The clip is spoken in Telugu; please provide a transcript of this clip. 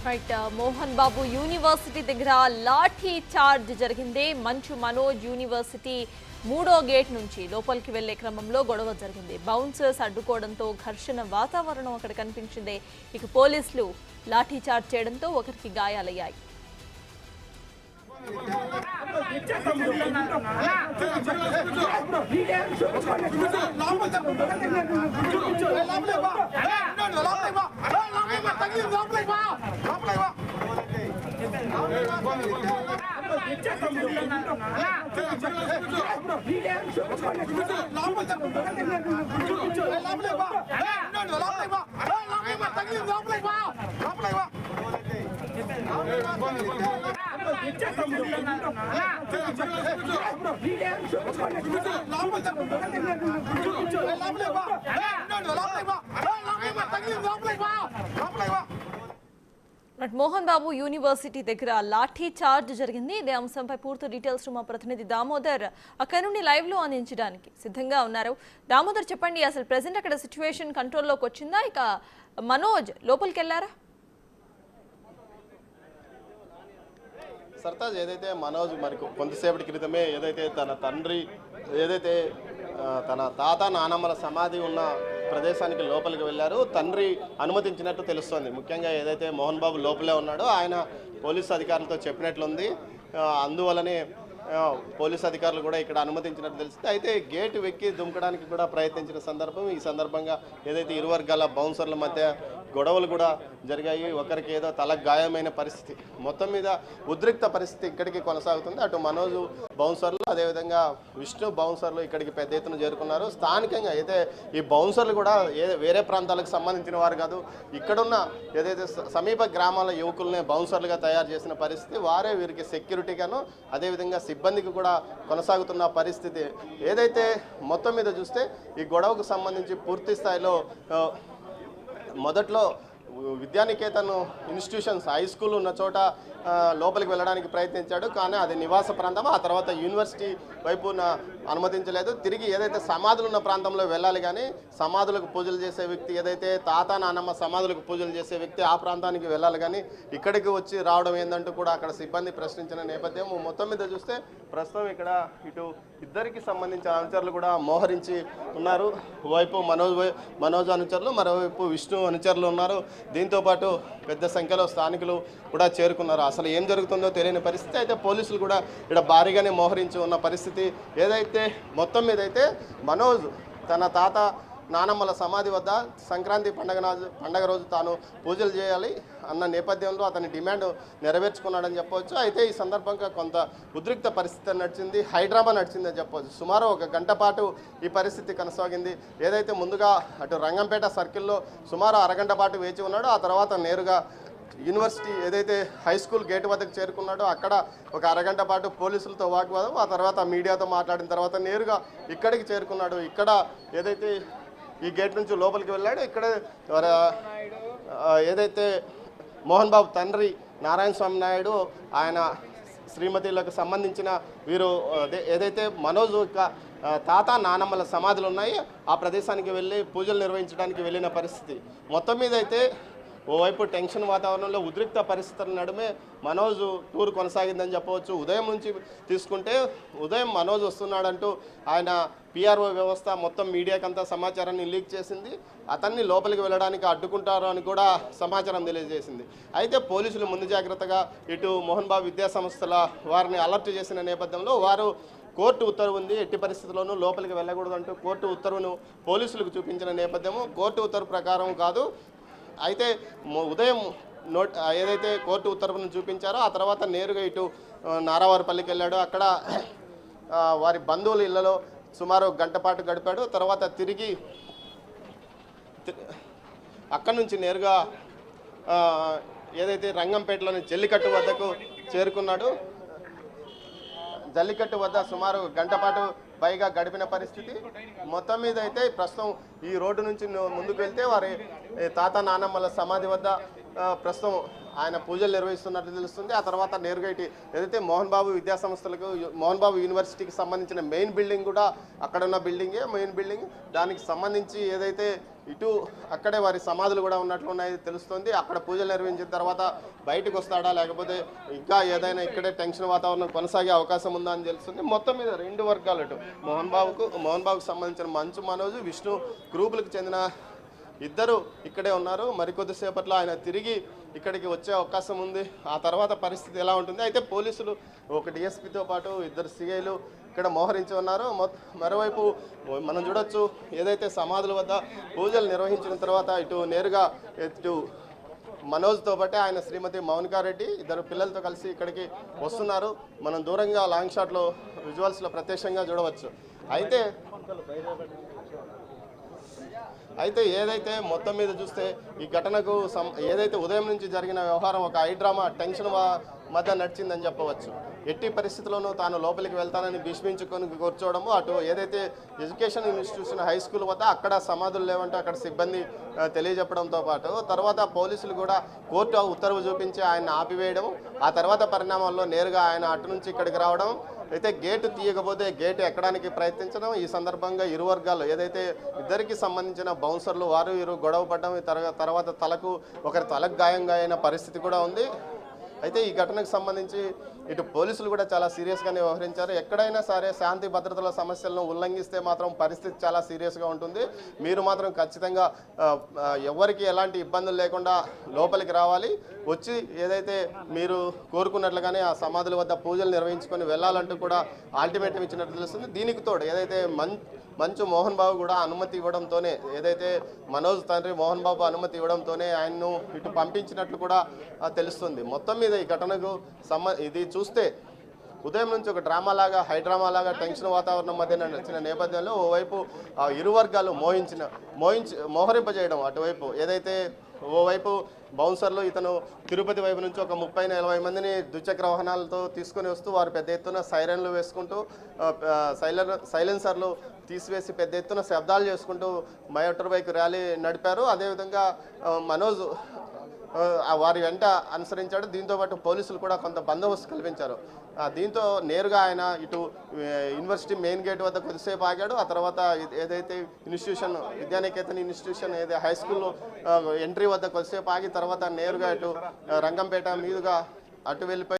రైట్ మోహన్ బాబు యూనివర్సిటీ దగ్గర లాఠీ చార్జ్ జరిగింది. మంచు మనోజ్ యూనివర్సిటీ 3వ గేట్ నుంచి లోపలికి వెళ్లే క్రమంలో గొడవ జరిగింది. బౌన్సర్స్ అడ్డుకోవడంతో ఘర్షణ వాతావరణం అక్కడ కనిపించింది. ఇక పోలీసులు లాఠీ చార్జ్ చేయడంతో ఒకరికి గాయాలయ్యాయి. మోహన్ బాబు యూనివర్సిటీ దగ్గర లాఠీ చార్జ్ జరిగింది. ఇదే అంశంపై పూర్తి డీటెయిల్స్ మా ప్రతినిధి దామోదర్ అక్కడ నుండి లైవ్ లో అందించడానికి సిద్ధంగా ఉన్నారు. దామోదర్, చెప్పండి, అసలు ప్రెసెంట్ అక్కడ సిచ్యువేషన్ కంట్రోల్లోకి వచ్చిందా? ఇక మనోజ్ లోపలికి వెళ్ళారా? సర్తాజ్, ఏదైతే మనోజ్ మరి కొంతసేపటి క్రితమే ఏదైతే తన తండ్రి ఏదైతే తన తాత నానమ్మల సమాధి ఉన్న ప్రదేశానికి లోపలికి వెళ్ళారు. తండ్రి అనుమతించినట్టు తెలుస్తోంది. ముఖ్యంగా ఏదైతే మోహన్ బాబు లోపలే ఉన్నాడో ఆయన పోలీసు అధికారులతో చెప్పినట్లుంది. అందువల్లనే పోలీసు అధికారులు కూడా ఇక్కడ అనుమతించినట్టు తెలిసింది. అయితే గేటు వెక్కి దుంకడానికి కూడా ప్రయత్నించిన సందర్భం. ఈ సందర్భంగా ఏదైతే ఇరు వర్గాల బౌన్సర్ల మధ్య గొడవలు కూడా జరిగాయి. ఒకరికి ఏదో తలకు గాయమైన పరిస్థితి, మొత్తం మీద ఉద్రిక్త పరిస్థితి ఇక్కడికి కొనసాగుతుంది. అటు మనోజు బౌన్సర్లు, అదేవిధంగా విష్ణు బౌన్సర్లు ఇక్కడికి పెద్ద ఎత్తున చేరుకున్నారు. స్థానికంగా అయితే ఈ బౌన్సర్లు కూడా వేరే ప్రాంతాలకు సంబంధించిన వారు కాదు, ఇక్కడున్న ఏదైతే సమీప గ్రామాల యువకులనే బౌన్సర్లుగా తయారు చేసిన పరిస్థితి. వారే వీరికి సెక్యూరిటీగాను అదేవిధంగా సిబ్బందికి కూడా కొనసాగుతున్న పరిస్థితి. ఏదైతే మొత్తం మీద చూస్తే ఈ గొడవకు సంబంధించి పూర్తి స్థాయిలో మొదట్లో విద్యానికేతన్ ఇన్స్టిట్యూషన్స్ హై స్కూల్ ఉన్న చోట లోపలికి వెళ్ళడానికి ప్రయత్నించాడు, కానీ అది నివాస ప్రాంతం. ఆ తర్వాత యూనివర్సిటీ వైపున అనుమతించలేదు. తిరిగి ఏదైతే సమాధులు ఉన్న ప్రాంతంలో వెళ్ళాలి, కానీ సమాధులకు పూజలు చేసే వ్యక్తి, ఏదైతే తాత నానమ్మ సమాధులకు పూజలు చేసే వ్యక్తి ఆ ప్రాంతానికి వెళ్ళాలి, కానీ ఇక్కడికి వచ్చి రావడం ఏందంటూ కూడా అక్కడ సిబ్బంది ప్రశ్నించిన నేపథ్యం. మొత్తం మీద చూస్తే ప్రస్తుతం ఇక్కడ ఇటు ఇద్దరికి సంబంధించిన అనుచరులు కూడా మోహరించి ఉన్నారు. ఓవైపు మనోజ్ అనుచరులు, మరోవైపు విష్ణు అనుచరులు ఉన్నారు. దీంతోపాటు పెద్ద సంఖ్యలో స్థానికులు కూడా చేరుకున్నారు. అసలు ఏం జరుగుతుందో తెలియని పరిస్థితి. అయితే పోలీసులు కూడా ఇక్కడ భారీగానే మోహరించి ఉన్న పరిస్థితి. ఏదైతే మొత్తం మీద అయితే మనోజ్ తన తాత నానమ్మల సమాధి వద్ద సంక్రాంతి పండగ రోజు తాను పూజలు చేయాలి అన్న నేపథ్యంలో అతని డిమాండ్ నెరవేర్చుకున్నాడని చెప్పవచ్చు. అయితే ఈ సందర్భంగా కొంత ఉద్రిక్త పరిస్థితి నడిచింది, హైడ్రామా నడిచిందని చెప్పవచ్చు. సుమారు 1 గంట పాటు ఈ పరిస్థితి కొనసాగింది. ఏదైతే ముందుగా అటు రంగంపేట సర్కిల్లో సుమారు అరగంట పాటు వేచి ఉన్నాడో, ఆ తర్వాత నేరుగా యూనివర్సిటీ ఏదైతే హై స్కూల్ గేటు వద్దకు చేరుకున్నాడో అక్కడ ఒక అరగంట పాటు పోలీసులతో వాగ్వాదం, ఆ తర్వాత మీడియాతో మాట్లాడిన తర్వాత నేరుగా ఇక్కడికి చేరుకున్నాడు. ఇక్కడ ఏదైతే ఈ గేట్ నుంచి లోపలికి వెళ్ళాడు, ఇక్కడ ఏదైతే మోహన్ బాబు తండ్రి నారాయణ స్వామి నాయుడు ఆయన శ్రీమతిలకు సంబంధించిన వీరు ఏదైతే మనోజ్ తాత నానమ్మల సమాధులు ఉన్నాయి ఆ ప్రదేశానికి వెళ్ళి పూజలు నిర్వహించడానికి వెళ్ళిన పరిస్థితి. మొత్తం మీద అయితే ఓవైపు టెన్షన్ వాతావరణంలో ఉద్రిక్త పరిస్థితుల నడుమే మనోజ్ టూర్ కొనసాగిందని చెప్పవచ్చు. ఉదయం నుంచి తీసుకుంటే ఉదయం మనోజ్ వస్తున్నాడంటూ ఆయన పిఆర్ఓ వ్యవస్థ మొత్తం మీడియాకంతా సమాచారాన్ని లీక్ చేసింది. అతన్ని లోపలికి వెళ్ళడానికి అడ్డుకుంటారు అని కూడా సమాచారం తెలియజేసింది. అయితే పోలీసులు ముందు జాగ్రత్తగా ఇటు మోహన్ బాబు విద్యాసంస్థల వారిని అలర్ట్ చేసిన నేపథ్యంలో వారు కోర్టు ఉత్తర్వు ఉంది, ఎట్టి పరిస్థితుల్లోనూ లోపలికి వెళ్ళకూడదంటూ కోర్టు ఉత్తర్వును పోలీసులకు చూపించిన నేపథ్యము. కోర్టు ఉత్తర్వు ప్రకారం కాదు, అయితే ఉదయం ఏదైతే కోర్టు ఉత్తర్వును చూపించారో ఆ తర్వాత నేరుగా ఇటు నారావారిపల్లికి వెళ్ళాడు. అక్కడ వారి బంధువుల ఇళ్లలో సుమారు 1 గంట పాటు గడిపాడు. తర్వాత తిరిగి అక్కడి నుంచి నేరుగా ఏదైతే రంగంపేటలోని జల్లికట్టు వద్దకు చేరుకున్నాడు. జల్లికట్టు వద్ద సుమారు 1 గంట పాటు పైగా గడిపిన పరిస్థితి. మొత్తం మీద అయితే ప్రస్తుతం ఈ రోడ్డు నుంచి ముందుకు వెళ్తే వారి తాత నానమ్మల సమాధి వద్ద ప్రస్తుతం ఆయన పూజలు నిర్వహిస్తున్నట్లు తెలుస్తుంది. ఆ తర్వాత నేరుగా ఇటు ఏదైతే మోహన్ బాబు విద్యాసంస్థలకు మోహన్ బాబు యూనివర్సిటీకి సంబంధించిన మెయిన్ బిల్డింగ్ కూడా అక్కడ ఉన్న బిల్డింగే మెయిన్ బిల్డింగ్. దానికి సంబంధించి ఏదైతే ఇటు అక్కడే వారి సమాధులు కూడా ఉన్నట్లు ఉన్నాయి తెలుస్తుంది. అక్కడ పూజలు నిర్వహించిన తర్వాత బయటకు వస్తాడా లేకపోతే ఇంకా ఏదైనా ఇక్కడే టెన్షన్ వాతావరణం కొనసాగే అవకాశం ఉందా అని తెలుస్తుంది. మొత్తం మీద రెండు వర్గాలు ఇటు మోహన్ బాబుకు సంబంధించిన మంచు మనోజ్, విష్ణు గ్రూపులకు చెందిన ఇద్దరు ఇక్కడే ఉన్నారు. మరికొద్దిసేపట్లో ఆయన తిరిగి ఇక్కడికి వచ్చే అవకాశం ఉంది. ఆ తర్వాత పరిస్థితి ఎలా ఉంటుంది? అయితే పోలీసులు ఒక డిఎస్పీతో పాటు ఇద్దరు సిఐలు ఇక్కడ మోహరించి ఉన్నారు. మరోవైపు మనం చూడొచ్చు, ఏదైతే సమాధుల వద్ద పూజలు నిర్వహించిన తర్వాత ఇటు నేరుగా ఇటు మనోజ్తో పాటే ఆయన శ్రీమతి మౌనికారెడ్డి ఇద్దరు పిల్లలతో కలిసి ఇక్కడికి వస్తున్నారు. మనం దూరంగా లాంగ్ షాట్లో విజువల్స్లో ప్రత్యక్షంగా చూడవచ్చు. అయితే ఏదైతే మొత్తం మీద చూస్తే ఈ ఘటనకు ఏదైతే ఉదయం నుంచి జరిగిన వ్యవహారం ఒక హైడ్రామా టెన్షన్ మధ్య నడిచిందని చెప్పవచ్చు. ఎట్టి పరిస్థితుల్లోనూ తాను లోపలికి వెళ్తానని భీష్మించుకొని కూర్చోవడము, అటు ఏదైతే ఎడ్యుకేషన్ ఇన్స్టిట్యూషన్ హై స్కూల్ వద్ద అక్కడ సమాధులు లేవంటే అక్కడ సిబ్బంది తెలియజెప్పడంతో పాటు తర్వాత పోలీసులు కూడా కోర్టు ఉత్తర్వు చూపించి ఆయన ఆపివేయడం, ఆ తర్వాత పరిణామాల్లో నేరుగా ఆయన అటు నుంచి ఇక్కడికి రావడం, అయితే గేటు తీయకపోతే గేటు ఎక్కడానికి ప్రయత్నించడం. ఈ సందర్భంగా ఇరు వర్గాలు ఏదైతే ఇద్దరికి సంబంధించిన బౌన్సర్లు వారు గొడవ పడడం, తర్వాత ఒకరి తలకు గాయంగా అయిన పరిస్థితి కూడా ఉంది. అయితే ఈ ఘటనకు సంబంధించి ఇటు పోలీసులు కూడా చాలా సీరియస్గానే వ్యవహరించారు. ఎక్కడైనా సరే శాంతి భద్రతల సమస్యలను ఉల్లంఘిస్తే మాత్రం పరిస్థితి చాలా సీరియస్గా ఉంటుంది. మీరు మాత్రం ఖచ్చితంగా ఎవరికి ఎలాంటి ఇబ్బందులు లేకుండా లోపలికి రావాలి, వచ్చి ఏదైతే మీరు కోరుకున్నట్లుగానే ఆ సమాధుల వద్ద పూజలు నిర్వహించుకొని వెళ్ళాలంటూ కూడా అల్టిమేటం ఇచ్చినట్టు తెలుస్తుంది. దీనికి తోడు ఏదైతే మంచు మోహన్ బాబు కూడా అనుమతి ఇవ్వడంతోనే, ఏదైతే మనోజ్ తండ్రి మోహన్ బాబు అనుమతి ఇవ్వడంతోనే ఆయన్ను ఇటు పంపించినట్లు కూడా తెలుస్తుంది. మొత్తం మీద ఈ ఘటనకు ఇది చూస్తే ఉదయం నుంచి ఒక హైడ్రామాలాగా టెన్షన్ వాతావరణం మధ్య నడిచిన నేపథ్యంలో ఓవైపు ఇరు వర్గాలు మోహరింపజేయడం, అటువైపు ఏదైతే ఓవైపు బౌన్సర్లు ఇతను తిరుపతి వైపు నుంచి ఒక 30-40 మందిని ద్విచక్ర వాహనాలతో తీసుకొని వస్తూ వారు పెద్ద ఎత్తున సైరన్లు వేసుకుంటూ సైలెన్సర్లు తీసివేసి పెద్ద ఎత్తున శబ్దాలు చేసుకుంటూ మోటార్ బైక్ ర్యాలీ నడిపారు. అదేవిధంగా మనోజ్ వారి వెంట అనుసరించాడు. దీంతోపాటు పోలీసులు కూడా కొంత బందోబస్తు కల్పించారు. దీంతో నేరుగా ఆయన ఇటు యూనివర్సిటీ మెయిన్ గేట్ వద్ద కొద్దిసేపు ఆగాడు. ఆ తర్వాత ఏదైతే విద్యానికేతన్ ఇన్స్టిట్యూషన్ హై స్కూల్లో ఎంట్రీ వద్ద కొద్దిసేపు ఆగి తర్వాత నేరుగా ఇటు రంగంపేట మీదుగా అటు వెళ్ళిపోయి